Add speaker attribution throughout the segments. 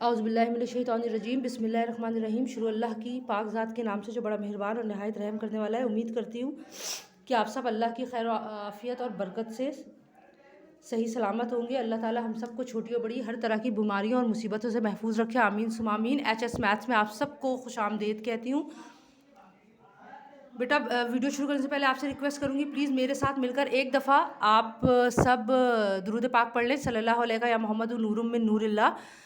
Speaker 1: औज़ुबिल्लाहिमिनश्शैतानिर्रजीम बिस्मिल्लाहिर्रहमानिर्रहीम। शुरू अल्लाह की पाक ज़ात के नाम से जो बड़ा मेहरबान और नहायत रहम करने वाला है। उम्मीद करती हूँ कि आप सब अल्लाह की खैर आफ़ियत और बरकत से सही सलामत होंगे। अल्लाह ताला हम सबको छोटी और बड़ी हर तरह की बीमारियों और मुसीबतों से महफूज रखे, आमीन सुमा आमीन। एचएस मैथ्स में आप सबको खुशामदीद कहती हूँ। बेटा वीडियो शुरू करने से पहले आपसे रिक्वेस्ट करूँगी, प्लीज़ मेरे साथ मिलकर एक दफ़ा आप सब दुरूद पाक पढ़ लें, सल्लल्लाहु अलैहि या मोहम्मद नूरुम मिन नूरिल्लाह।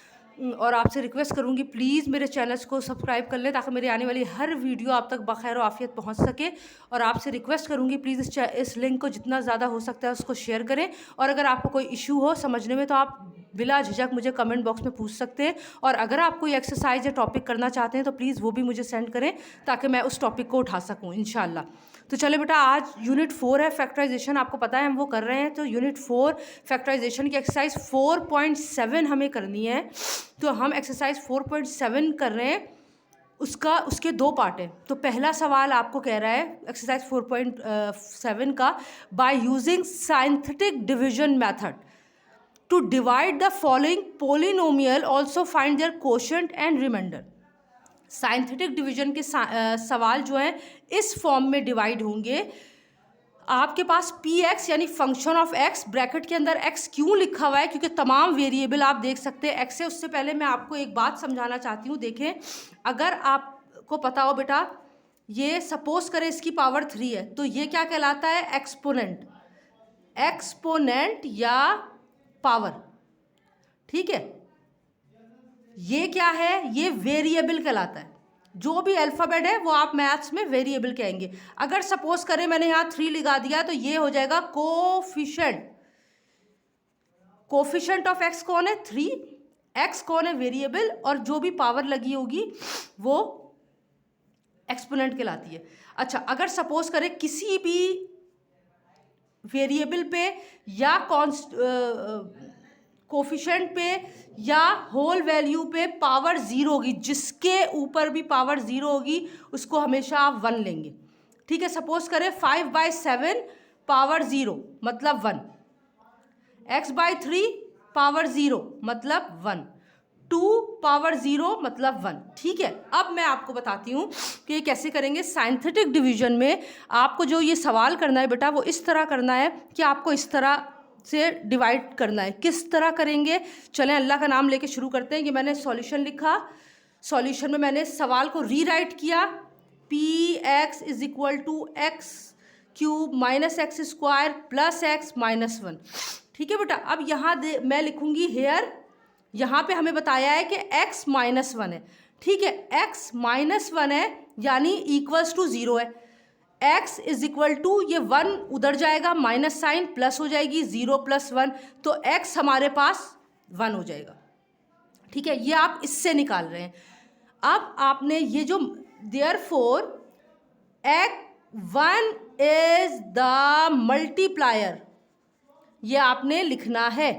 Speaker 1: और आपसे रिक्वेस्ट करूँगी प्लीज़ मेरे चैनल्स को सब्सक्राइब कर लें ताकि मेरी आने वाली हर वीडियो आप तक बखैर और आफियत पहुँच सके। और आपसे रिक्वेस्ट करूँगी प्लीज़ इस लिंक को जितना ज़्यादा हो सकता है उसको शेयर करें। और अगर आपको कोई इशू हो समझने में तो आप बिला झिझक मुझे कमेंट बॉक्स में पूछ सकते हैं। और अगर आप कोई एक्सरसाइज या टॉपिक करना चाहते हैं तो प्लीज़ वो भी मुझे सेंड करें ताकि मैं उस टॉपिक को उठा सकूँ इंशाल्लाह। तो चले बेटा, आज यूनिट 4 है फैक्टराइजेशन, आपको पता है हम वो कर रहे हैं। तो यूनिट 4 फैक्टराइजेशन की एक्सरसाइज 4.7 हमें करनी है। तो हम एक्सरसाइज 4.7 कर रहे हैं, उसके दो पार्ट हैं। तो पहला सवाल आपको कह रहा है एक्सरसाइज 4.7 का, by using synthetic division method to divide the following polynomial also find their quotient and remainder. Synthetic division के सवाल जो हैं इस फॉर्म में डिवाइड होंगे। आपके पास पी एक्स यानी फंक्शन ऑफ एक्स, ब्रैकेट के अंदर एक्स क्यों लिखा हुआ है क्योंकि तमाम वेरिएबल आप देख सकते हैं एक्स है। उससे पहले मैं आपको एक बात समझाना चाहती हूँ। देखें, अगर आपको पता हो बेटा, ये सपोज करें इसकी पावर 3 है तो ये क्या कहलाता है? एक्सपोनेंट। एक्सपोनेंट या पावर, ठीक है। ये क्या है? ये वेरिएबल कहलाता है। जो भी अल्फ़ाबेट है वो आप मैथ्स में वेरिएबल कहेंगे। अगर सपोज करें मैंने यहाँ 3 लगा दिया तो ये हो जाएगा कोफिशिएंट। कोफिशिएंट ऑफ एक्स कौन है? 3। एक्स कौन है? वेरिएबल। और जो भी पावर लगी होगी वो एक्सपोनेंट कहलाती है। अच्छा, अगर सपोज करें किसी भी वेरिएबल पे या कोफिशिएंट पे या होल वैल्यू पे पावर 0 होगी, जिसके ऊपर भी पावर 0 होगी उसको हमेशा आप 1 लेंगे, ठीक है। सपोज करें 5/7 पावर 0 मतलब 1, x/3 पावर 0 मतलब 1, 2 पावर 0 मतलब 1, ठीक है। अब मैं आपको बताती हूँ कि ये कैसे करेंगे। साइंथेटिक डिवीजन में आपको जो ये सवाल करना है बेटा वो इस तरह करना है कि आपको इस तरह से डिवाइड करना है। किस तरह करेंगे? चलें अल्लाह का नाम लेके शुरू करते हैं। कि मैंने सॉल्यूशन लिखा, सॉल्यूशन में मैंने सवाल को रीराइट किया, P X is equal to X cube minus X square plus X minus 1, ठीक है बेटा। अब यहाँ मैं लिखूंगी हेयर, यहाँ पे हमें बताया है कि x माइनस 1 है, ठीक है। x माइनस 1 है यानी इक्वल्स टू 0 है। x इज इक्वल टू, ये 1 उधर जाएगा, माइनस साइन प्लस हो जाएगी, 0 + 1 तो x हमारे पास 1 हो जाएगा, ठीक है। ये आप इससे निकाल रहे हैं। अब आपने ये जो therefore x1 is the multiplier, ये आपने लिखना है।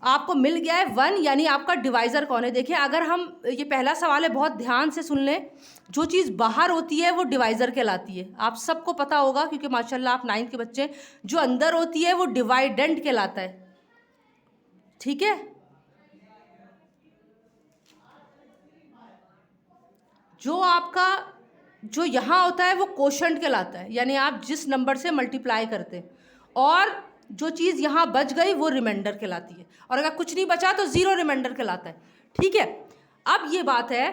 Speaker 1: आपको मिल गया है 1, यानी आपका डिवाइज़र कौन है? देखिए, अगर हम, ये पहला सवाल है, बहुत ध्यान से सुन लें। जो चीज़ बाहर होती है वो डिवाइज़र कहलाती है, आप सबको पता होगा क्योंकि माशाल्लाह आप 9th के बच्चे। जो अंदर होती है वो डिवाइडेंट कहलाता है, ठीक है। जो आपका जो यहाँ होता है वो कोशेंट कहलाता है, यानी आप जिस नंबर से मल्टीप्लाई करते हैं। और जो चीज़ यहाँ बच गई वो रिमाइंडर कहलाती है। और अगर कुछ नहीं बचा तो 0 रिमाइंडर कहलाता है, ठीक है। अब ये बात है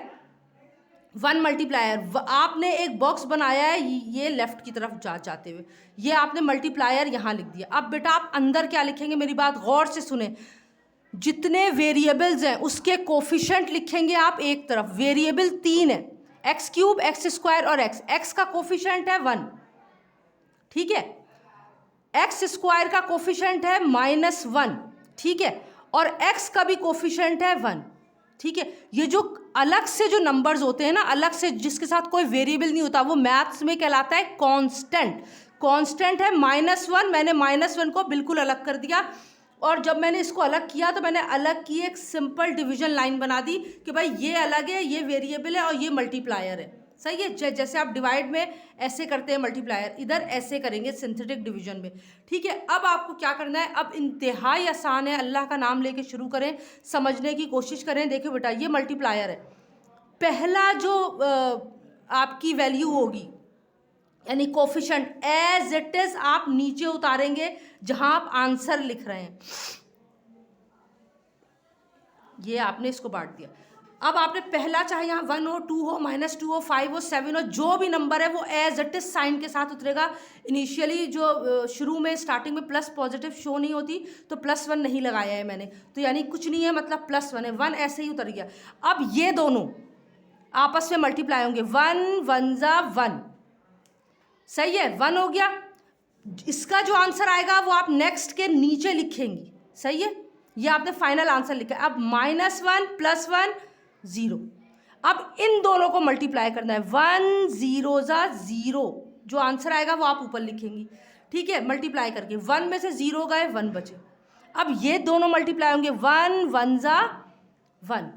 Speaker 1: 1 मल्टीप्लायर, आपने एक बॉक्स बनाया है ये लेफ्ट की तरफ जाते हुए, ये आपने मल्टीप्लायर यहाँ लिख दिया। अब बेटा आप अंदर क्या लिखेंगे? मेरी बात गौर से सुने। जितने वेरिएबल्स हैं उसके कोफिशिएंट लिखेंगे आप एक तरफ। वेरिएबल 3 है, एक्स क्यूब, एक्स स्क्वायर और एक्स का कोफिशिएंट है 1, ठीक है। एक्स स्क्वायर का कोफिशिएंट है -1, ठीक है। और एक्स का भी कोफिशिएंट है 1, ठीक है। ये जो अलग से जो नंबर्स होते हैं ना, अलग से जिसके साथ कोई वेरिएबल नहीं होता, वो मैथ्स में कहलाता है कांस्टेंट। कांस्टेंट है -1, मैंने -1 को बिल्कुल अलग कर दिया। और जब मैंने इसको अलग किया तो मैंने अलग की एक सिंपल डिवीजन लाइन बना दी कि भाई ये अलग है, ये वेरिएबल है और ये मल्टीप्लायर है, सही है। जैसे आप डिवाइड में ऐसे करते हैं मल्टीप्लायर, इधर ऐसे करेंगे सिंथेटिक डिवीजन में। ठीक है, अब आपको क्या करना है, अब इंतहाई आसान है, अल्लाह का नाम लेके शुरू करें, समझने की कोशिश करें। देखिए बेटा, ये मल्टीप्लायर है, पहला जो आपकी वैल्यू होगी यानी कोफिशिएंट एज इट इज आप नीचे उतारेंगे जहां आप आंसर लिख रहे हैं। ये आपने इसको बांट दिया। अब आपने पहला, चाहे यहाँ 1 हो, 2 हो, -2 हो, 5 हो, 7 हो, जो भी नंबर है वो एज इट इज साइन के साथ उतरेगा। इनिशियली जो शुरू में स्टार्टिंग में प्लस पॉजिटिव शो नहीं होती तो +1 नहीं लगाया है मैंने, तो यानी कुछ नहीं है, मतलब +1 है, 1 ऐसे ही उतर गया। अब ये दोनों आपस में मल्टीप्लाई होंगे, 1 1 जा 1, सही है, 1 हो गया। इसका जो आंसर आएगा वो आप नेक्स्ट के नीचे लिखेंगी, सही है, ये आपने फाइनल आंसर लिखा है। अब -1 +1 0, अब इन दोनों को मल्टीप्लाई करना है, 1 0 जा 0, जो आंसर आएगा वो आप ऊपर लिखेंगी। ठीक है, मल्टीप्लाई करके 1 में से 0 गए, 1 बचे। अब ये दोनों मल्टीप्लाई होंगे, 1 1 जा 1,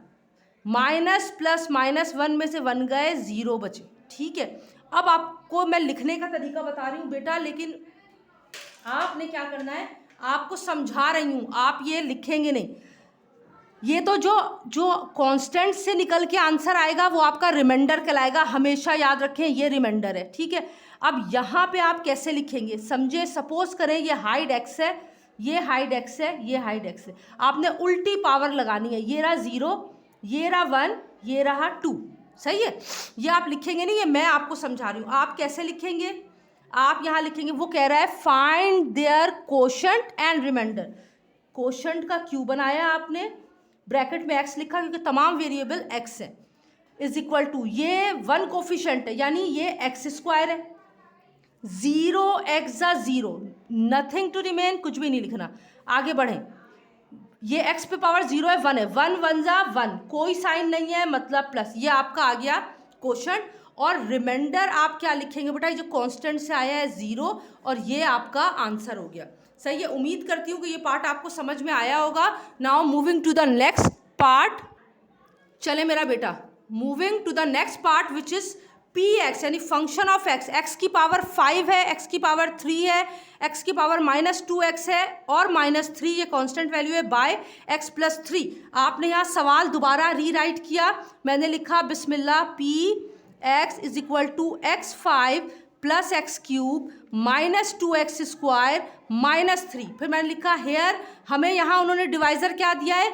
Speaker 1: माइनस प्लस -1 में से 1 गए, 0 बचे। ठीक है, अब आपको मैं लिखने का तरीका बता रही हूँ बेटा, लेकिन आपने क्या करना है, आपको समझा रही हूँ, आप ये लिखेंगे नहीं। ये तो जो कांस्टेंट से निकल के आंसर आएगा वो आपका रिमाइंडर कहलाएगा, हमेशा याद रखें ये रिमाइंडर है। ठीक है, अब यहाँ पे आप कैसे लिखेंगे समझे, सपोज करें ये हाइड x है, ये हाइड x है, ये हाइड x है, आपने उल्टी पावर लगानी है, ये रहा 0, ये रहा 1, ये रहा 2, सही है। ये आप लिखेंगे नहीं, ये मैं आपको समझा रही हूँ। आप कैसे लिखेंगे, आप यहाँ लिखेंगे, वो कह रहा है find their quotient and remainder. Quotient का क्यू बनाया आपने, ब्रैकेट में x लिखा क्योंकि तमाम वेरिएबल x है, इज इक्वल टू ये 1 कोफिशिएंट है यानी ये x² है, 0 x जा 0, नथिंग टू रिमेन, कुछ भी नहीं लिखना, आगे बढ़ें। ये x पे पावर 0 है, 1 है, 1 1 जा 1, कोई साइन नहीं है मतलब प्लस, ये आपका आ गया कोशेंट। और रिमाइंडर आप क्या लिखेंगे बेटा, जो कांस्टेंट से आया है 0, और ये आपका आंसर हो गया। सही है, उम्मीद करती हूँ कि ये पार्ट आपको समझ में आया होगा। Now moving to the next part, चले मेरा बेटा, moving to the next part which is px यानी फंक्शन ऑफ x, x की पावर 5 है, x की पावर 3 है, x की पावर -2x है और -3 ये कांस्टेंट वैल्यू है, बाय x + 3। आपने यहाँ सवाल दोबारा रीराइट किया, मैंने लिखा बिस्मिल्लाह px is equal to x5 + x³ -2x² -3। फिर मैंने लिखा हेयर, हमें यहाँ उन्होंने डिवाइजर क्या दिया है,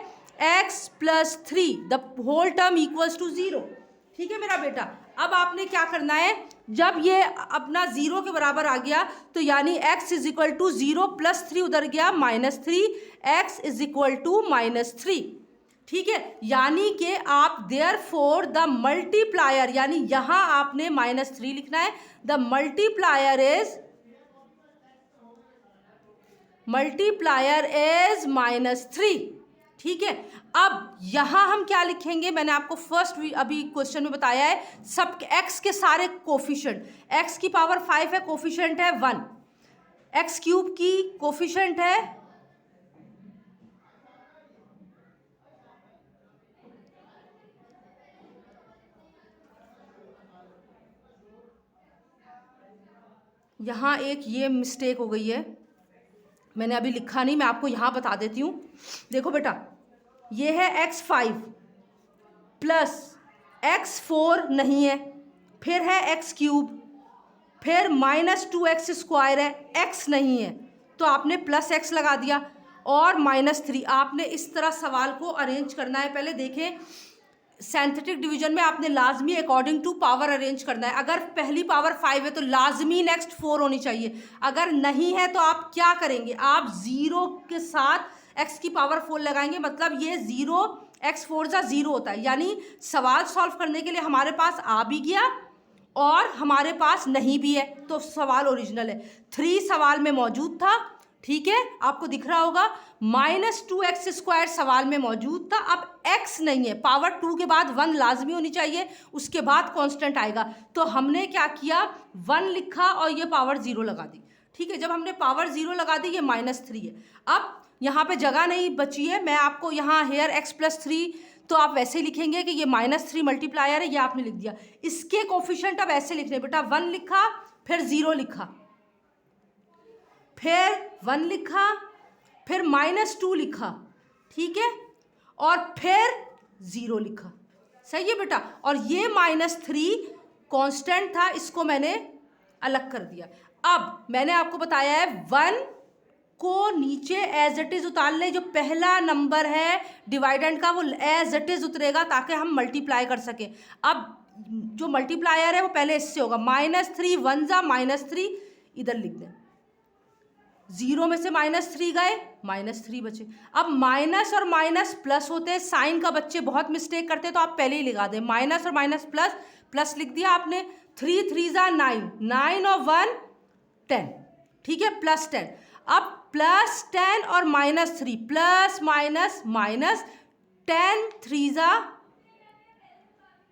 Speaker 1: x + 3 the whole term equals to 0। ठीक है मेरा बेटा, अब आपने क्या करना है, जब ये अपना 0 के बराबर आ गया तो यानी x इज इक्वल टू 0 + 3 उधर गया -3, x इज इक्वल टू -3। ठीक है, यानी कि आप देयरफॉर द मल्टीप्लायर, यानी यहाँ आपने -3 लिखना है, द मल्टीप्लायर इज -3। ठीक है, अब यहाँ हम क्या लिखेंगे, मैंने आपको फर्स्ट अभी क्वेश्चन में बताया है, सब x के सारे कोफिशिएंट, x की पावर 5 है, कोफिशिएंट है 1, x³ की कोफिशिएंट है यहाँ एक ये मिस्टेक हो गई है, मैंने अभी लिखा नहीं, मैं आपको यहाँ बता देती हूँ। देखो बेटा, ये है x5 प्लस x4 नहीं है, फिर है x³ फिर -2x² है, x नहीं है तो आपने +x लगा दिया और -3। आपने इस तरह सवाल को अरेंज करना है। पहले देखें, सिंथेटिक डिवीजन में आपने लाजमी अकॉर्डिंग टू पावर अरेंज करना है। अगर पहली पावर 5 है तो लाजमी नेक्स्ट 4 होनी चाहिए, अगर नहीं है तो आप क्या करेंगे, आप 0 के साथ x की पावर 4 लगाएंगे, मतलब ये 0 x4 जा 0 होता है। यानी सवाल सॉल्व करने के लिए हमारे पास आ भी गया और हमारे पास नहीं भी है, तो सवाल ओरिजिनल है। 3 सवाल में मौजूद था, ठीक है, आपको दिख रहा होगा, -2x² सवाल में मौजूद था, अब x नहीं है, पावर 2 के बाद 1 लाजमी होनी चाहिए, उसके बाद कांस्टेंट आएगा। तो हमने क्या किया, 1 लिखा और ये पावर 0 लगा दी। ठीक है, जब हमने पावर 0 लगा दी, ये -3 है। अब यहाँ पे जगह नहीं बची है, मैं आपको यहाँ हेयर x + 3 तो आप वैसे ही लिखेंगे कि ये -3 मल्टीप्लायर है, ये आपने लिख दिया। इसके कोफिशिएंट अब ऐसे लिखने बेटा, 1 लिखा, फिर 0 लिखा, फिर 1 लिखा, फिर -2 लिखा, ठीक है, और फिर 0 लिखा। सही है बेटा। और ये -3 कांस्टेंट था, इसको मैंने अलग कर दिया। अब मैंने आपको बताया है 1 को नीचे एज इट इज उतार ले, जो पहला नंबर है डिवाइडेंड का वो एज इट इज उतरेगा ताकि हम मल्टीप्लाई कर सकें। अब जो मल्टीप्लायर है वो पहले इससे होगा, -3 1 जा -3, इधर लिख दें, 0 में से -3 गए, -3 बचे। अब माइनस और माइनस प्लस होते हैं, साइन का बच्चे बहुत मिस्टेक करते हैं, तो आप पहले ही लगा दें, माइनस और माइनस प्लस, प्लस लिख दिया आपने, 3 3 जा 9, 9 और 1 10, ठीक है, +10। अब +10 और -3, प्लस माइनस माइनस, 10 3 जा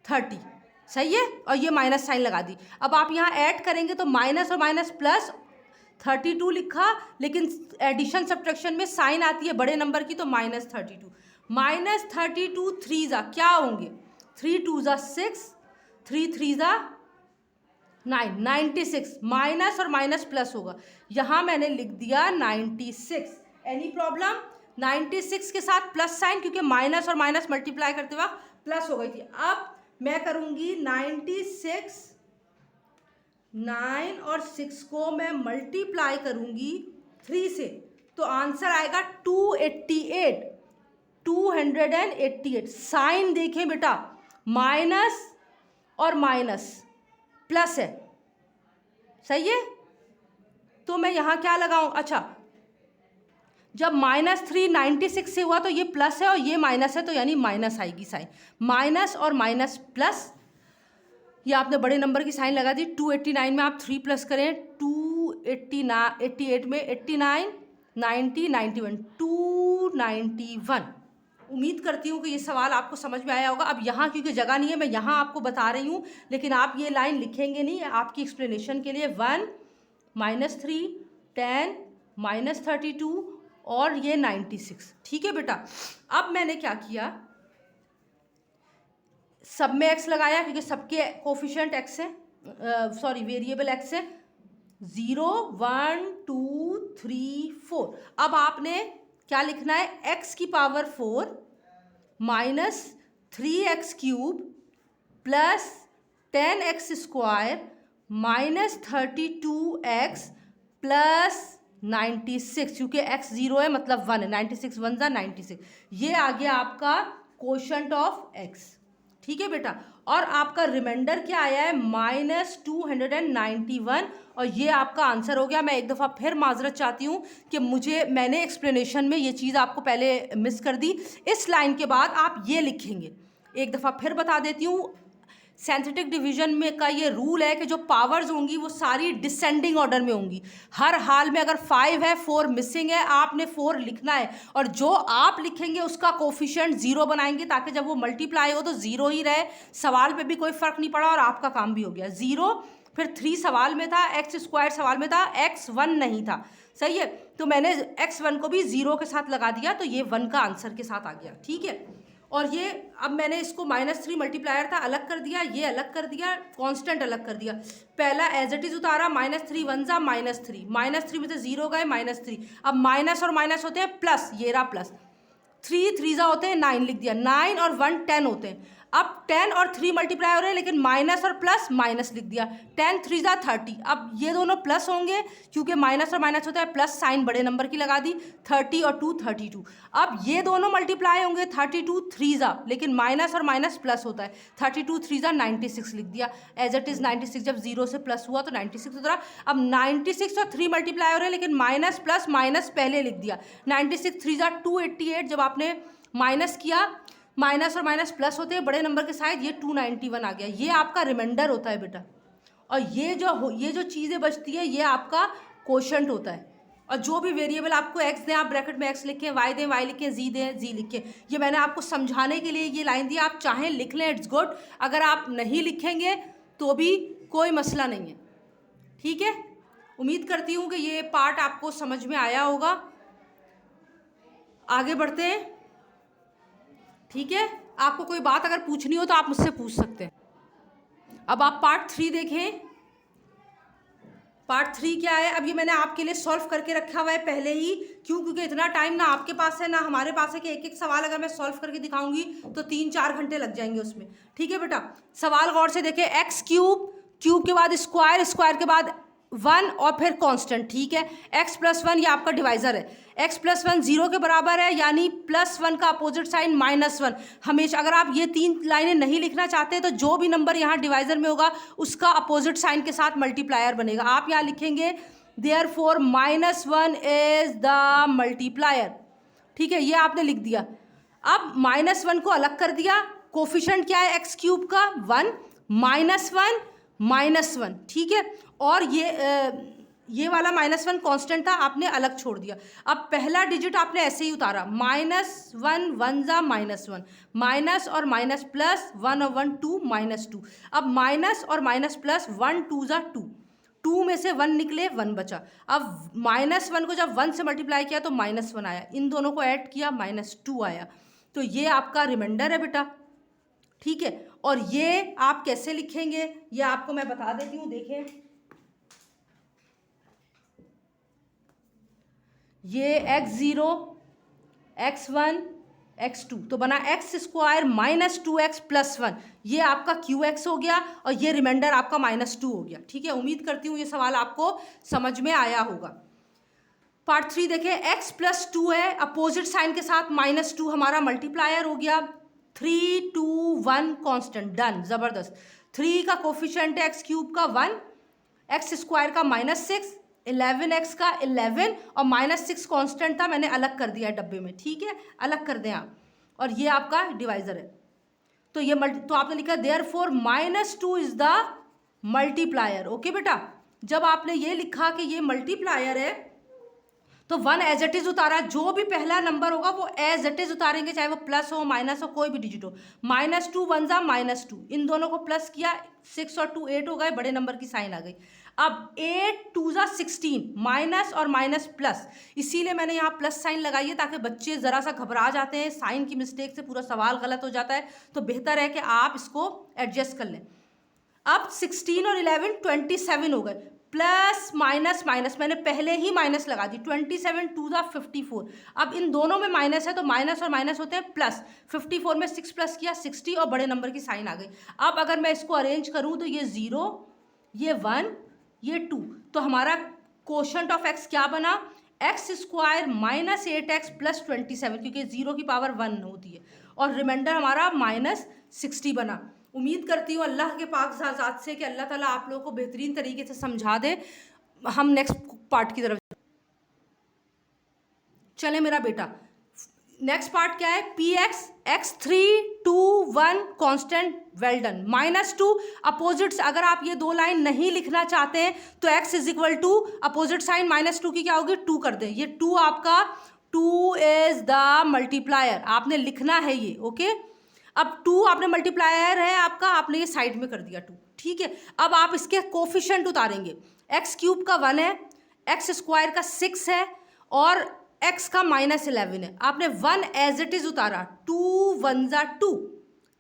Speaker 1: 30, सही है, और ये माइनस साइन लगा दी। अब आप यहाँ ऐड करेंगे तो माइनस और माइनस प्लस, 32 लिखा, लेकिन एडिशन सब्ट्रैक्शन में साइन आती है बड़े नंबर की, तो -32, -32 3 जा क्या होंगे, 3 2 जा 6, 3 3 जा 9, 96, माइनस और माइनस प्लस होगा, यहाँ मैंने लिख दिया 96। Any problem? 96 के साथ प्लस साइन, क्योंकि माइनस और माइनस मल्टीप्लाई करते वक्त प्लस हो गई थी। अब मैं करूँगी 96, 9 और 6 को मैं मल्टीप्लाई करूँगी 3 से, तो आंसर आएगा 288, 288। साइन देखें बेटा, माइनस और माइनस प्लस है, सही है, तो मैं यहाँ क्या लगाऊं, अच्छा जब -3 96 से हुआ तो ये प्लस है और ये माइनस है, तो यानी माइनस आएगी साइन, माइनस और माइनस प्लस, ये आपने बड़े नंबर की साइन लगा दी। 289 में आप 3 प्लस करें, 288 में 89 90 91, 291। उम्मीद करती हूँ कि ये सवाल आपको समझ में आया होगा। अब यहाँ क्योंकि जगह नहीं है, मैं यहाँ आपको बता रही हूँ, लेकिन आप ये लाइन लिखेंगे नहीं, आपकी एक्सप्लेनेशन के लिए। 1 -3 10 -32 और ये 96, ठीक है बेटा। अब मैंने क्या किया, सब में x लगाया, क्योंकि सबके कोफिशिएंट x है, सॉरी वेरिएबल x है, 0 1 2 3 4। अब आपने क्या लिखना है, x की power 4 -3x³ plus 10x square -32x plus 96, क्योंकि x 0 है मतलब 1 है, 96 1 जा 96, ये आ गया आपका कोशेंट ऑफ x, ठीक है बेटा। और आपका रिमाइंडर क्या आया है, -291, और ये आपका आंसर हो गया। मैं एक दफ़ा फिर माजरत चाहती हूँ कि मैंने एक्सप्लेनेशन में ये चीज़ आपको पहले मिस कर दी। इस लाइन के बाद आप ये लिखेंगे, एक दफ़ा फिर बता देती हूँ, सिंथेटिक डिवीजन में का ये रूल है कि जो पावर्स होंगी वो सारी डिसेंडिंग ऑर्डर में होंगी। हर हाल में अगर 5 है, 4 मिसिंग है, आपने 4 लिखना है, और जो आप लिखेंगे उसका कोफिशिएंट 0 बनाएंगे, ताकि जब वो मल्टीप्लाई हो तो 0 ही रहे। सवाल पे भी कोई फ़र्क नहीं पड़ा और आपका काम भी हो गया। 0, फिर 3 सवाल में था, x² सवाल में था, x1 नहीं था, सही है, तो मैंने x1 को भी 0 के साथ लगा दिया, तो ये 1 का आंसर के साथ आ गया, ठीक है। और ये अब मैंने इसको -3 मल्टीप्लायर था अलग कर दिया, ये अलग कर दिया, कांस्टेंट अलग कर दिया। पहला एज इट इज उतारा, -3 1 जा -3, -3 में से 0 गए, -3। अब माइनस और माइनस होते हैं प्लस, ये रहा प्लस, 3 3 जा होते हैं 9, लिख दिया, 9 और 1 10 होते हैं। अब 10 और 3 मल्टीप्लाई हो रहे हैं, लेकिन माइनस और प्लस माइनस लिख दिया, 10 3 जा 30। अब ये दोनों प्लस होंगे, क्योंकि माइनस और माइनस होता है, प्लस साइन बड़े नंबर की लगा दी, 30 और 2 32। अब ये दोनों मल्टीप्लाई होंगे, 32 3 जा, लेकिन माइनस और माइनस प्लस होता है, 32 3 जा 96 लिख दिया, एज इट इज़ 96, जब 0 से प्लस हुआ तो 96 उतरा। अब 96 और 3 मल्टीप्लाई हो रहे हैं, लेकिन माइनस प्लस माइनस पहले लिख दिया, 96 3 जा 288, जब आपने माइनस किया, माइनस और माइनस प्लस होते हैं बड़े नंबर के साथ, ये 291 आ गया, ये आपका रिमाइंडर होता है बेटा। और ये जो चीज़ें बचती है ये आपका कोशेंट होता है। और जो भी वेरिएबल आपको x दें, आप ब्रैकेट में x लिखें, y दें y लिखें, z दें z लिखें। ये मैंने आपको समझाने के लिए ये लाइन दी, आप चाहें लिख लें, इट्स गुड। अगर आप नहीं लिखेंगे तो भी कोई मसला नहीं है, ठीक है। उम्मीद करती हूँ कि ये पार्ट आपको समझ में आया होगा। आगे बढ़ते हैं, ठीक है। आपको कोई बात अगर पूछनी हो तो आप मुझसे पूछ सकते हैं। अब आप पार्ट 3 देखें। पार्ट 3 क्या है, अब ये मैंने आपके लिए सॉल्व करके रखा हुआ है पहले ही। क्यों? क्योंकि इतना टाइम ना आपके पास है ना हमारे पास है कि एक एक सवाल अगर मैं सॉल्व करके दिखाऊंगी तो 3-4 घंटे लग जाएंगे उसमें। ठीक है बेटा, सवाल गौर से देखें। एक्स क्यूब, क्यूब के बाद स्क्वायर, स्क्वायर के बाद 1 और फिर कांस्टेंट। ठीक है, x प्लस 1 ये आपका डिवाइजर है। x प्लस 1 0 के बराबर है, यानी प्लस 1 का अपोजिट साइन -1। हमेशा अगर आप ये 3 लाइनें नहीं लिखना चाहते तो जो भी नंबर यहाँ डिवाइजर में होगा उसका अपोजिट साइन के साथ मल्टीप्लायर बनेगा। आप यहाँ लिखेंगे देयरफॉर -1 इज द मल्टीप्लायर। ठीक है, ये आपने लिख दिया। अब -1 को अलग कर दिया। कोफिशिएंट क्या है एक्स क्यूब का? 1 -1 -1। ठीक है, और ये वाला -1 कांस्टेंट था, आपने अलग छोड़ दिया। अब पहला डिजिट आपने ऐसे ही उतारा, -1 1 जा -1, माइनस और माइनस प्लस 1 और 1 2 -2। अब माइनस और माइनस प्लस 1 2 जा 2, 2 में से 1 निकले, 1 बचा। अब -1 को जब 1 से मल्टीप्लाई किया तो -1 आया, इन दोनों को ऐड किया -2 आया। तो ये आपका रिमाइंडर है बेटा। ठीक है, और ये आप कैसे लिखेंगे ये आपको मैं बता देती हूँ। देखें, ये x0 x1 x2 तो बना x² -2x + 1। ये आपका qx हो गया और ये रिमाइंडर आपका -2 हो गया। ठीक है, उम्मीद करती हूँ ये सवाल आपको समझ में आया होगा। पार्ट 3 देखें। x + 2 है, अपोजिट साइन के साथ -2 हमारा मल्टीप्लायर हो गया। 3 2 1 कांस्टेंट, डन, ज़बरदस्त। 3 का कोफिशिएंट है x³ का 1, x² का -6, 11x का 11 और -6 कांस्टेंट था, मैंने अलग कर दिया है डब्बे में। ठीक है, अलग कर दें आप। और ये आपका डिवाइजर है। तो ये तो आपने लिखा therefore -2 is the multiplier. Okay बेटा, जब आपने ये लिखा कि ये मल्टीप्लायर है तो 1 एज इट इज उतारा। जो भी पहला नंबर होगा वो एज इट इज उतारेंगे, चाहे वो प्लस हो माइनस हो कोई भी डिजिट हो। -2 1 जा -2, इन दोनों को प्लस किया, 6 और 2 8 हो गए, बड़े नंबर की साइन आ गई। अब 8 2 जा 16, माइनस और माइनस प्लस, इसीलिए मैंने यहाँ प्लस साइन लगाई है ताकि बच्चे ज़रा सा घबरा जाते हैं, साइन की मिस्टेक से पूरा सवाल गलत हो जाता है। तो बेहतर है कि आप इसको एडजस्ट कर लें। अब 16 और 11 27 हो गए, प्लस माइनस माइनस मैंने पहले ही माइनस लगा दी, 27 2 जा 54। अब इन दोनों में माइनस है तो माइनस और माइनस होते हैं प्लस। 54 में 6 प्लस किया 60 और बड़े नंबर की साइन आ गई। अब अगर मैं इसको अरेंज करूं तो ये 0, ये 1, ये 2, तो हमारा कोशंट ऑफ x क्या बना? x² -8x + 27, क्योंकि 0 की पावर 1 होती है, और रिमाइंडर हमारा -60 बना। उम्मीद करती हूँ अल्लाह के पाक ज़ात से कि अल्लाह ताला आप लोगों को बेहतरीन तरीके से समझा दे। हम नेक्स्ट पार्ट की तरफ चले मेरा बेटा। नेक्स्ट पार्ट क्या है? px x3 2 1 constant, well done. -2 opposites, अगर आप ये दो लाइन नहीं लिखना चाहते हैं तो x = अपोजिट साइन -2 की क्या होगी? 2 कर दें। ये 2 आपका 2 इज द मल्टीप्लायर, आपने लिखना है ये। ओके, अब 2 आपने मल्टीप्लायर है आपका, आपने ये साइड में कर दिया 2। ठीक है, अब आप इसके कोफिशिएंट उतारेंगे। x³ का 1 है, x² का 6 है और x का -11 है। आपने 1 एज इट इज उतारा, 2 1 जा 2,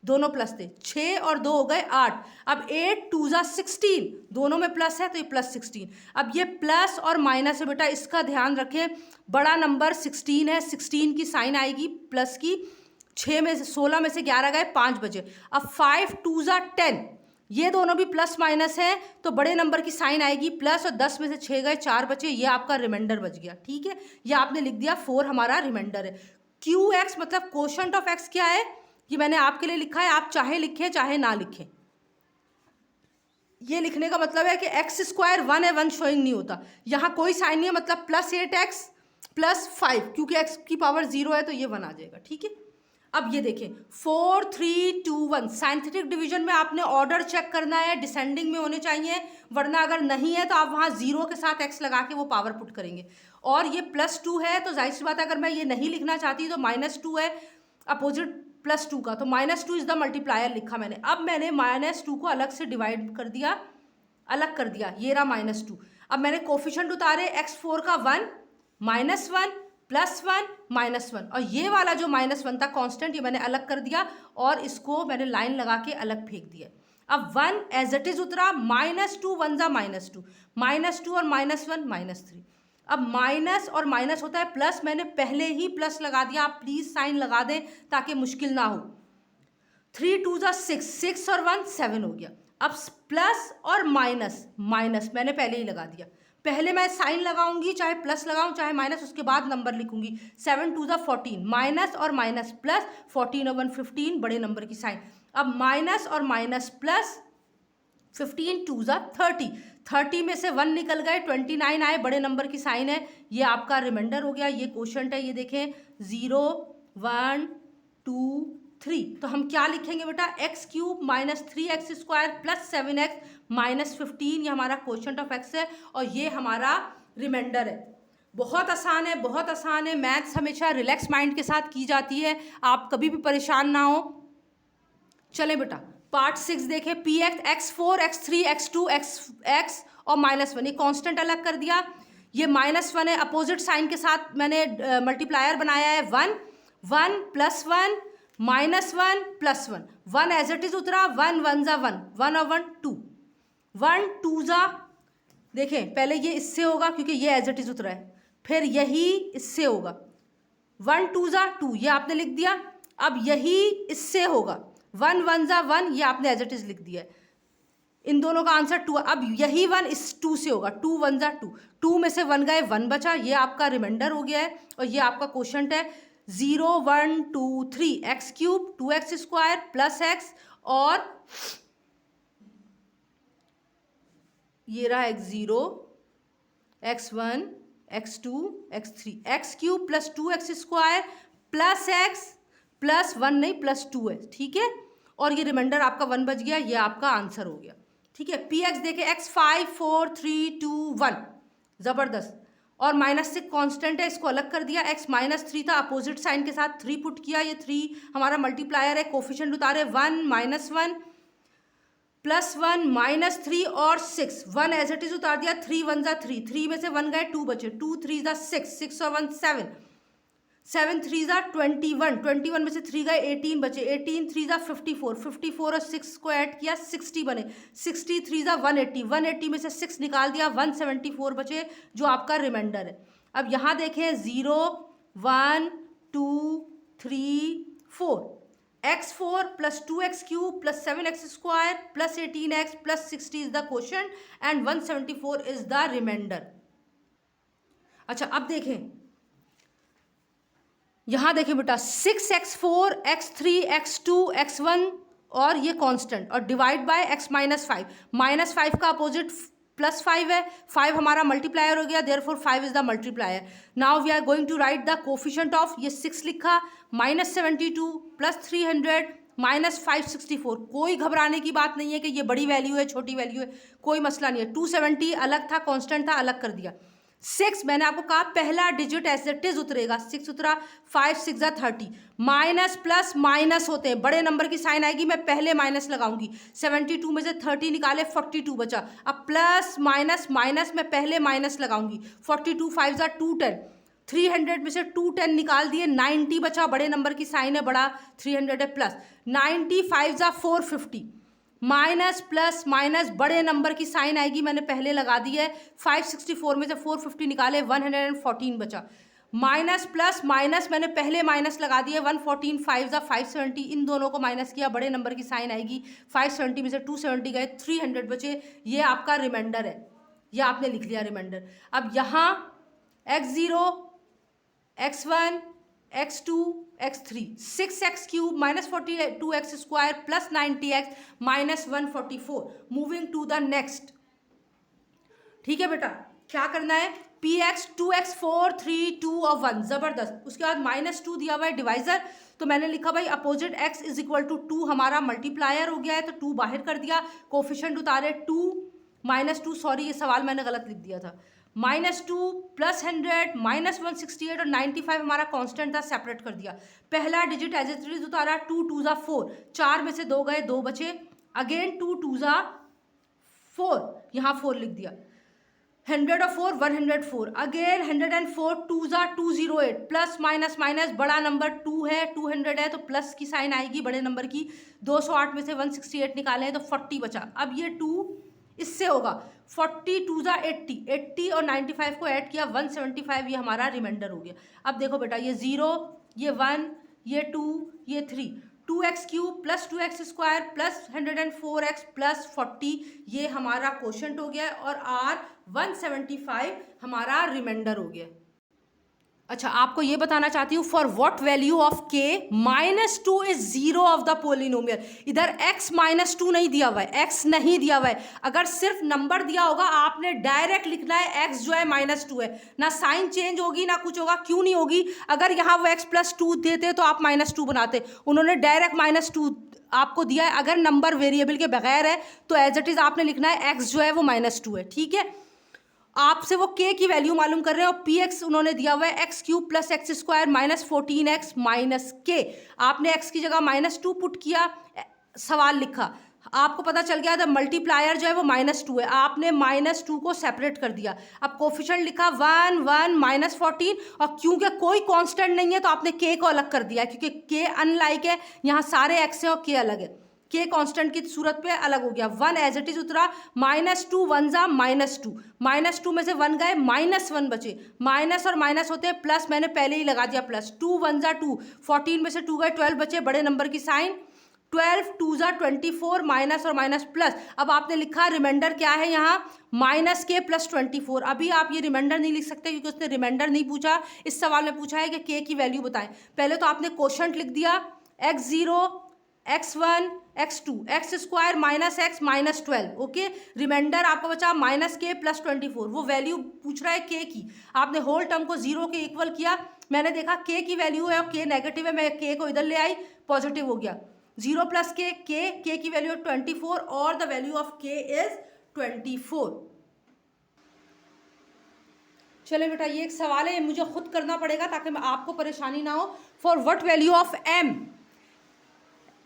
Speaker 1: दोनों प्लस थे, 6 और 2 हो गए 8। अब 8 2 जा 16, दोनों में प्लस है तो ये +16। अब ये प्लस और माइनस है बेटा, इसका ध्यान रखें। बड़ा नंबर 16 है, 16 की साइन आएगी प्लस की। 16 में से 11 गए, 5 बचे। अब 5 2 जा 10, ये दोनों भी प्लस माइनस है तो बड़े नंबर की साइन आएगी प्लस, और 10 में से 6 गए, 4 बचे, ये आपका रिमाइंडर बच गया। ठीक है, ये आपने लिख दिया 4 हमारा रिमाइंडर है। qx मतलब कोशंट ऑफ x क्या है, ये मैंने आपके लिए लिखा है, आप चाहे लिखें चाहे ना लिखें। ये लिखने का मतलब है कि x² 1 है, 1 शोइंग नहीं होता, यहाँ कोई साइन नहीं है, मतलब +8x + 5, क्योंकि x की पावर 0 है तो ये 1 आ जाएगा। ठीक है, अब ये देखें 4 3 2 1, साइंटिफिक डिवीजन में आपने ऑर्डर चेक करना है, डिसेंडिंग में होने चाहिए, वरना अगर नहीं है तो आप वहाँ 0 के साथ x लगा के वो पावर पुट करेंगे। और ये +2 है तो जाहिर सी बात है अगर मैं ये नहीं लिखना चाहती तो -2 है अपोजिट +2 का, तो -2 इज द मल्टीप्लायर लिखा मैंने। अब मैंने -2 को अलग से डिवाइड कर दिया, अलग कर दिया, ये रहा -2। अब मैंने कोफिशिएंट उतारे, x4 का 1 -1 +1 -1, और ये वाला जो -1 था कांस्टेंट, ये मैंने अलग कर दिया और इसको मैंने लाइन लगा के अलग फेंक दिया। अब 1 एज इट इज उतरा, -2 1 जा -2, -2 और -1 -3। अब माइनस और माइनस होता है प्लस, मैंने पहले ही प्लस लगा दिया, आप प्लीज साइन लगा दें ताकि मुश्किल ना हो। 3 2 जा 6, 6 और 1 7 हो गया। अब प्लस और माइनस, माइनस मैंने पहले ही लगा दिया, पहले मैं साइन लगाऊंगी, चाहे प्लस लगाऊं चाहे माइनस, उसके बाद नंबर लिखूंगी। 7 2 जा 14, माइनस और माइनस प्लस, 14 और 1 15, बड़े नंबर की साइन। अब माइनस और माइनस प्लस, 15 2 जा 30, 30 में से 1 निकल गए, 29 आए, बड़े नंबर की साइन है, ये आपका रिमाइंडर हो गया, ये क्वोशंट है। ये देखें 0 1 2 3, तो हम क्या लिखेंगे बेटा, x³ minus 3x² plus 7x minus 15, ये हमारा क्वोशंट ऑफ x है और ये हमारा रिमाइंडर है। बहुत आसान है, बहुत आसान है। मैथ्स हमेशा रिलैक्स माइंड के साथ की जाती है, आप कभी भी परेशान ना हो। चले बेटा पार्ट 6 देखें, px x4 x3 x2 x और -1, ये कांस्टेंट अलग कर दिया। ये -1 है, अपोजिट साइन के साथ मैंने मल्टीप्लायर बनाया है। 1 1 +1 -1 +1, 1 एज इट इज उतरा, 1 1 जा 1, 1 और 1 2, 1 2 जा, देखें पहले ये इससे होगा क्योंकि ये एज इट इज उतरा है, फिर यही इससे होगा, 1 2 जा 2, ये आपने लिख दिया। अब यही इससे होगा, 1 1 जा 1, ये आपने एज इट इज लिख दिया है। इन दोनों का आंसर 2। अब यही 1 इस 2 से होगा, 2 1 जा 2, 2 में से 1 गए, 1 बचा, ये आपका रिमाइंडर हो गया है और ये आपका क्वोशंट है। 0 1 2 3, x³ 2x² प्लस x, और ये रहा x0 x1 x2 x3, x³ plus 2x² plus x plus 1 नहीं प्लस 2 है, ठीक है। और ये रिमाइंडर आपका 1 बच गया, ये आपका आंसर हो गया, ठीक है। px देखे x 5 4 3 2 1, ज़बरदस्त। और -6 कांस्टेंट है, इसको अलग कर दिया, x -3 था, अपोजिट साइन के साथ 3 पुट किया, ये 3 हमारा मल्टीप्लायर है, कोफिशिएंट उतारे, 1 -1 +1 -3 और 6, 1 एज इट इज उतार दिया, 3 1 जा 3, 3 में से 1 गए, 2 बचे, 2 3 जा 6, 6 और 1 7, 7 3 जा 21, 21 में से 3 गए, 18 बचे, 18 3 जा 54, 54 और 6 को ऐड किया, 60 बने, 60 3 जा 180, 180 में से 6 निकाल दिया, 174 बचे, जो आपका रिमाइंडर है। अब यहाँ देखें 0 1 2 3 4, x4 plus 2x³ plus 7x² plus 18x plus 60 is the quotient and 174 is the remainder. अच्छा अब देखें, यहाँ देखें बेटा 6x4 x3 x2 x1 और ये कांस्टेंट, और डिवाइड बाय x -5, -5 का अपोजिट +5 है, 5 हमारा मल्टीप्लायर हो गया, therefore 5 is the multiplier. Now we are going to write the coefficient of, ये 6 लिखा, -72 + 300 -564, कोई घबराने की बात नहीं है कि ये बड़ी वैल्यू है छोटी वैल्यू है, कोई मसला नहीं है। 270 अलग था, कांस्टेंट था, अलग कर दिया। 6 मैंने आपको कहा पहला डिजिट एज इट इज उतरेगा, 6 उतरा, 5 6 जा 30, माइनस प्लस माइनस होते हैं, बड़े नंबर की साइन आएगी, मैं पहले माइनस लगाऊंगी, 72 में से 30 निकाले, 42 बचा, अब प्लस माइनस माइनस में पहले माइनस लगाऊंगी, 42 5 जा 210, 300 में से 210 निकाल दिए, 90 बचा, बड़े नंबर की साइन है, बड़ा 300 है, प्लस 95 जा 450, माइनस प्लस माइनस बड़े नंबर की साइन आएगी, मैंने पहले लगा दी है, 564 में से 450 निकाले, 114 बचा, माइनस प्लस माइनस मैंने पहले माइनस लगा दिया, 114 5 जा 570, इन दोनों को माइनस किया, बड़े नंबर की साइन आएगी, 570 में से 270 गए, 300 बचे, ये आपका रिमाइंडर है, ये आपने लिख लिया रिमाइंडर। अब यहाँ x0 x1 x2 x3, 6x³ -42x² plus 90x -144, moving to the next. ठीक है बेटा, क्या करना है, px 2x 4 3 2 और 1, ज़बरदस्त। उसके बाद -2 दिया हुआ है डिवाइजर, तो मैंने लिखा भाई opposite x is equal to 2, हमारा मल्टीप्लायर हो गया है, तो 2 बाहर कर दिया, कोफिशिएंट उतारे 2 -2, सॉरी ये सवाल मैंने गलत लिख दिया था, -2 + 100 -168 और 95 हमारा कांस्टेंट था, सेपरेट कर दिया, पहला डिजिट एज इट इज उतारा, 2 2 जा 4, 4 में से 2 गए, 2 बचे, अगेन 2 2 जा 4, यहाँ 4 लिख दिया, 104 104 अगेन 104 2 ज़ा 208 प्लस माइनस माइनस बड़ा नंबर 2 है 200 है तो प्लस की साइन आएगी बड़े नंबर की। 208 में से 168 निकाले हैं तो 40 बचा। अब ये 2 इससे होगा 40 2 ज़ा 80 80 और 95 को ऐड किया 175 ये हमारा रिमाइंडर हो गया। अब देखो बेटा ये 0 ये 1 ये 2 ये 3 2x cube plus 2x square plus 104x plus 40 ये हमारा क्वोशंट हो गया और R 175 हमारा रिमाइंडर हो गया। अच्छा आपको ये बताना चाहती हूँ for what value of k -2 is zero of the polynomial. इधर x -2 नहीं दिया हुआ है, x नहीं दिया हुआ है। अगर सिर्फ नंबर दिया होगा आपने डायरेक्ट लिखना है x जो है -2 है, ना साइन चेंज होगी ना कुछ होगा। क्यों नहीं होगी? अगर यहाँ वो x +2 देते तो आप -2 बनाते, उन्होंने डायरेक्ट -2 आपको दिया है। अगर नंबर वेरिएबल के बगैर है तो एज इट इज आपने लिखना है x जो है वो -2 है। ठीक है, आपसे वो k की वैल्यू मालूम कर रहे हैं और px उन्होंने दिया हुआ है x cube plus x square minus 14x minus k। आपने x की जगह -2 पुट किया, सवाल लिखा, आपको पता चल गया था मल्टीप्लायर जो है वो -2 है, आपने -2 को सेपरेट कर दिया। अब कोफिशिएंट लिखा 1 1 -14 और क्योंकि कोई कांस्टेंट नहीं है तो आपने k को अलग कर दिया क्योंकि k अनलाइक है, यहाँ सारे x हैं और k अलग है। के कांस्टेंट की सूरत पे अलग हो गया। 1 एज इट इज उतरा, -2 1 जा -2, -2 में से 1 गए -1 बचे, माइनस और माइनस होते हैं प्लस, मैंने पहले ही लगा दिया प्लस। 2 1 जा 2, 14 में से 2 गए 12 बचे, बड़े नंबर की साइन 12 2 जा 24 माइनस और माइनस प्लस। अब आपने लिखा रिमाइंडर क्या है यहाँ -k + 24। अभी आप ये रिमाइंडर नहीं लिख सकते क्योंकि उसने रिमाइंडर नहीं पूछा, इस सवाल में पूछा है कि k की वैल्यू बताएं। पहले तो आपने क्वोशंट लिख दिया x0 x1 x2 X square minus X minus 12। Okay, remainder आपको बचा -k + 24। वो वैल्यू पूछ रहा है k की, आपने होल टर्म को 0 के इक्वल किया। मैंने देखा k की वैल्यू है और k नेगेटिव है, मैं k को इधर ले आई, पॉजिटिव हो गया। 0 + k की वैल्यू 24 और the value of k is 24। चले बेटा ये एक सवाल है, ये मुझे खुद करना पड़ेगा ताकि आपको परेशानी ना हो। For what value of m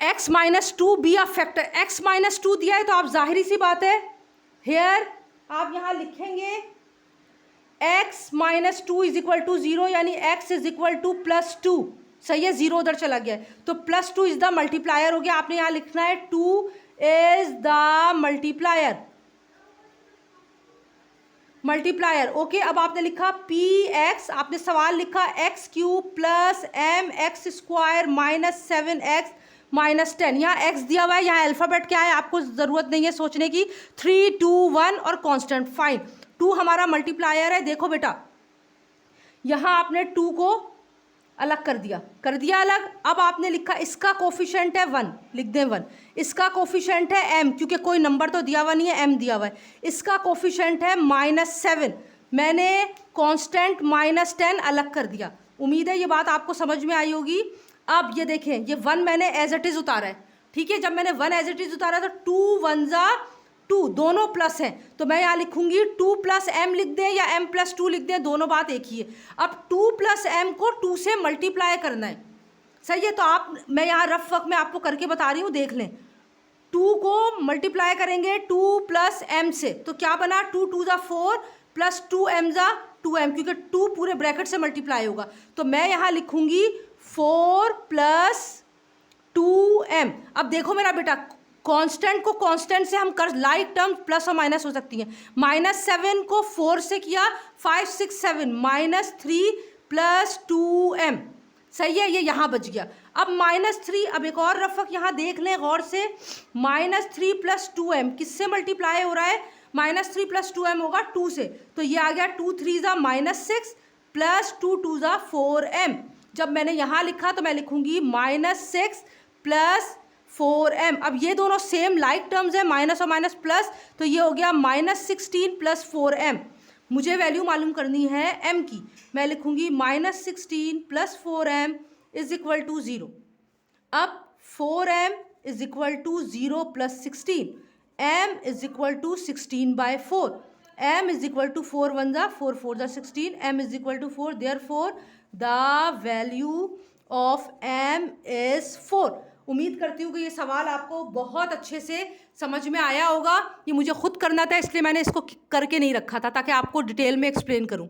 Speaker 1: x -2 be a factor. x -2 दिया है तो आप जाहिर सी बात है हेयर आप यहाँ लिखेंगे x -2 = 0 यानी x = +2। सही है, 0 उधर चला गया है तो +2 इज द मल्टीप्लायर हो गया। आपने यहाँ लिखना है 2 इज द मल्टीप्लायर। ओके, अब आपने लिखा px, आपने सवाल लिखा x³ + mx² - 7x -10। यहाँ x दिया हुआ है, यहाँ अल्फ़ाबेट क्या है आपको ज़रूरत नहीं है सोचने की, 3 2 1 और कांस्टेंट। फाइन, 2 हमारा मल्टीप्लायर है। देखो बेटा यहाँ आपने 2 को अलग कर दिया अलग। अब आपने लिखा इसका कोफिशिएंट है 1, लिख दें 1। इसका कोफिशिएंट है m, क्योंकि कोई नंबर तो दिया हुआ नहीं है, m दिया हुआ है। इसका कोफिशिएंट है -7, मैंने कांस्टेंट -10 अलग कर दिया। उम्मीद है ये बात आपको समझ में आई होगी। अब ये देखें, ये 1 मैंने एज इट इज़ उतारा है। ठीक है, जब मैंने 1 एज इट इज़ उतारा तो 2 1 जा 2, दोनों प्लस हैं तो मैं यहाँ लिखूंगी 2 + m लिख दें या m + 2 लिख दें, दोनों बात एक ही है। अब 2 + m को 2 से मल्टीप्लाई करना है। सही है, तो मैं यहाँ रफ वर्क में आपको करके बता रही हूँ, देख लें। 2 को मल्टीप्लाई करेंगे 2 + m से तो क्या बना, 2 2 जा 4 + 2m जा 2m, क्योंकि 2 पूरे ब्रैकेट से मल्टीप्लाई होगा तो मैं यहाँ लिखूंगी 4 + 2m। अब देखो मेरा बेटा, कांस्टेंट को कांस्टेंट से हम कर, लाइक टर्म प्लस और माइनस हो सकती हैं। -7 को 4 से किया 5 6 7 -3 + 2m। सही है, ये यहाँ बच गया। अब -3, अब एक और रफक यहाँ देख लें गौर से, -3 + 2m किससे मल्टीप्लाई हो रहा है, -3 + 2m होगा 2 से, तो ये आ गया 2 3 जा -6 + 2 2 जा 4m। जब मैंने यहाँ लिखा तो मैं लिखूंगी -6 + 4m। अब ये दोनों सेम लाइक टर्म्स है, माइनस और माइनस प्लस, तो ये हो गया -16 + 4m। मुझे वैल्यू मालूम करनी है m की, मैं लिखूंगी -16 + 4m = 0। अब 4m = 0 + 16, m = 16/4, m = 4 1 जा 4 4 जा 16, m = 4, therefore the value of m is 4। उम्मीद करती हूँ कि ये सवाल आपको बहुत अच्छे से समझ में आया होगा। ये मुझे खुद करना था, इसलिए मैंने इसको करके नहीं रखा था ताकि आपको डिटेल में एक्सप्लेन करूँ।